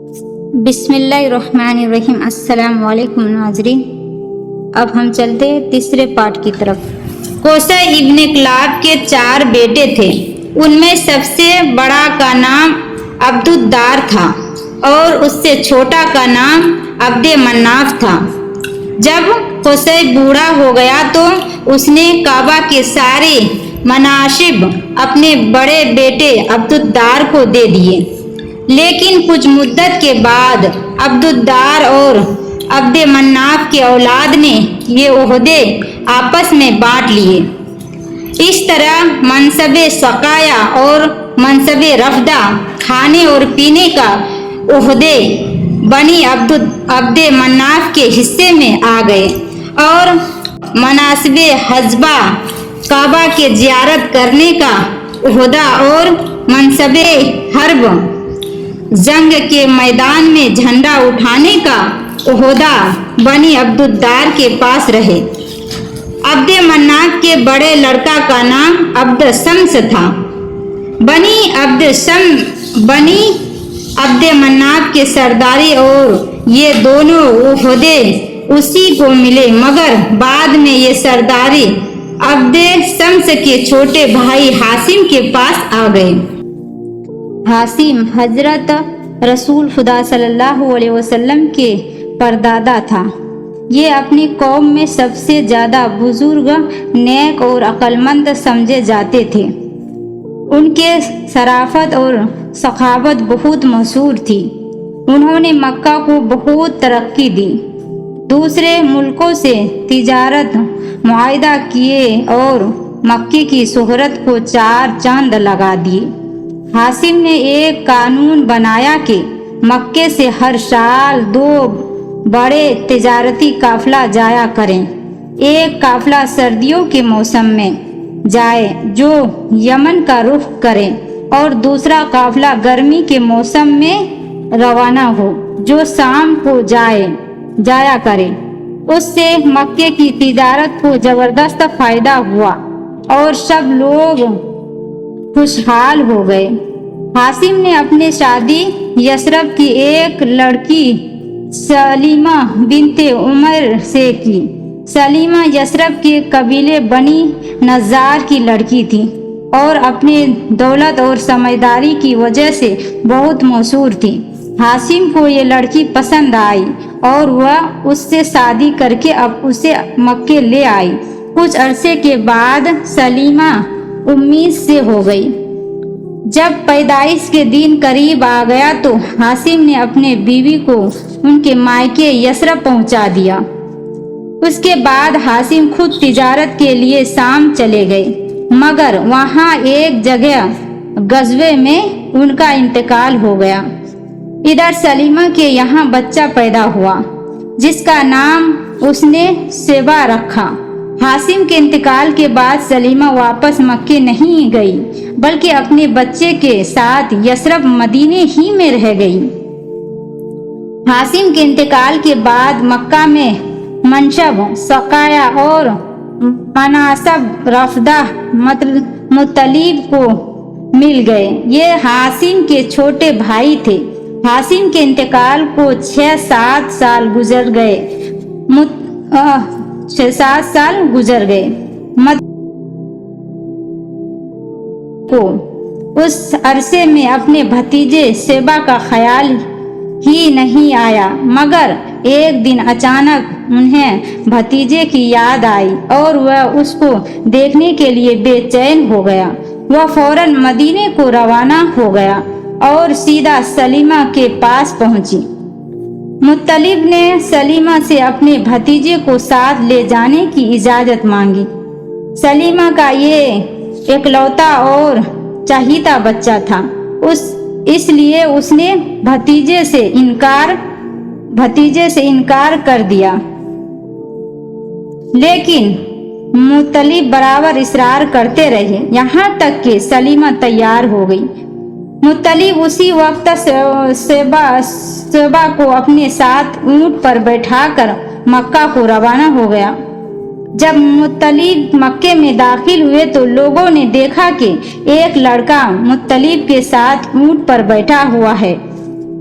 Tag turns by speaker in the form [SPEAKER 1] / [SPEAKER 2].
[SPEAKER 1] بسم اللہ الرحمن الرحیم۔ السلام علیکم ناظرین، اب ہم چلتے ہیں تیسرے پارٹ کی طرف۔ قصی ابن کلاب کے 4 بیٹے تھے، ان میں سب سے بڑا کا نام عبد الدار تھا اور اس سے چھوٹا کا نام عبد مناف تھا۔ جب قصی بوڑھا ہو گیا تو اس نے کعبہ کے سارے مناصب اپنے بڑے بیٹے عبد الدار کو دے دیے، لیکن کچھ مدت کے بعد عبد الدار اور عبد مناف کے اولاد نے یہ عہدے آپس میں بانٹ لیے۔ اس طرح منصب سقایا اور منصب رفدہ، کھانے اور پینے کا عہدے بنی عبد مناف کے حصے میں آ گئے اور مناسب حزبہ، کعبہ کے زیارت کرنے کا عہدہ اور منصب حرب، جنگ کے میدان میں جھنڈا اٹھانے کا عہدہ بنی عبد الدار کے پاس رہے۔ عبد مناف کے بڑے لڑکا کا نام عبد شمس تھا۔ بنی عبد مناف کے سرداری اور یہ دونوں عہدے اسی کو ملے، مگر بعد میں یہ سرداری عبد شمس کے چھوٹے بھائی ہاشم کے پاس آ گئے۔ ہاشم حضرت رسول خدا صلی اللہ علیہ وسلم کے پردادا تھا۔ یہ اپنی قوم میں سب سے زیادہ بزرگ، نیک اور عقل مند سمجھے جاتے تھے۔ ان کے شرافت اور سخاوت بہت مشہور تھی۔ انہوں نے مکہ کو بہت ترقی دی، دوسرے ملکوں سے تجارت معاہدہ کیے اور مکے کی شہرت کو 4 چاند لگا دیے۔ ہاشم نے ایک قانون بنایا کہ مکے سے ہر سال 2 بڑے تجارتی قافلہ جایا کریں۔ ایک قافلہ سردیوں کے موسم میں جائے جو یمن کا رخ کرے اور دوسرا قافلہ گرمی کے موسم میں روانہ ہو جو شام کو جایا کرے۔ اس سے مکے کی تجارت کو زبردست فائدہ ہوا اور سب لوگ خوشحال ہو گئے۔ ہاشم نے اپنی شادی یثرب کی ایک لڑکی سلیمہ بنت عمر سے کی۔ سلیمہ یثرب کے قبیلے بنی نجار کی لڑکی تھی اور اپنے دولت اور سمجھداری کی وجہ سے بہت مشہور تھی۔ ہاشم کو یہ لڑکی پسند آئی اور وہ اس سے شادی کر کے اب اسے مکے لے آئی۔ کچھ عرصے کے بعد سلیمہ امید سے ہو گئی۔ جب پیدائش کے دن قریب آ گیا تو ہاشم نے اپنے بیوی کو ان کے مائکے یثرب پہنچا دیا۔ اس کے بعد ہاشم خود تجارت کے لیے شام چلے گئے، مگر وہاں ایک جگہ غزوے میں ان کا انتقال ہو گیا۔ ادھر سلیمہ کے یہاں بچہ پیدا ہوا جس کا نام اس نے شیبہ رکھا۔ ہاشم کے انتقال کے بعد سلیمہ واپس مکے نہیں گئی بلکہ اپنے بچے کے ساتھ یثرب مدینے ہی میں رہ گئی۔ ہاشم کے انتقال کے بعد مکہ میں منصب سقایا اور مناصب رفدہ مطلب کو مل گئے۔ یہ ہاشم کے چھوٹے بھائی تھے۔ ہاشم کے انتقال کو 6-7 سال گزر گئے۔ کو اس عرصے میں اپنے بھتیجے شیبہ کا خیال ہی نہیں آیا، مگر ایک دن اچانک انہیں بھتیجے کی یاد آئی اور وہ اس کو دیکھنے کے لیے بے چین ہو گیا۔ وہ فوراً مدینے کو روانہ ہو گیا اور سیدھا سلیمہ کے پاس پہنچی۔ مطلب نے سلیمہ سے اپنے بھتیجے کو ساتھ لے جانے کی اجازت مانگی۔ سلیمہ کا یہ اکلوتا اور چہیتا بچہ تھا، اس لیے اس نے بھتیجے سے انکار کر دیا، لیکن مطلب برابر اصرار کرتے رہے یہاں تک کہ سلیمہ تیار ہو گئی۔ مطلب اسی وقت شیبہ کو اپنے ساتھ اونٹ پر بیٹھا کر مکہ کو روانہ ہو گیا۔ جب مطلب مکے میں داخل ہوئے تو لوگوں نے دیکھا کہ ایک لڑکا مطلب کے ساتھ اونٹ پر بیٹھا ہوا ہے۔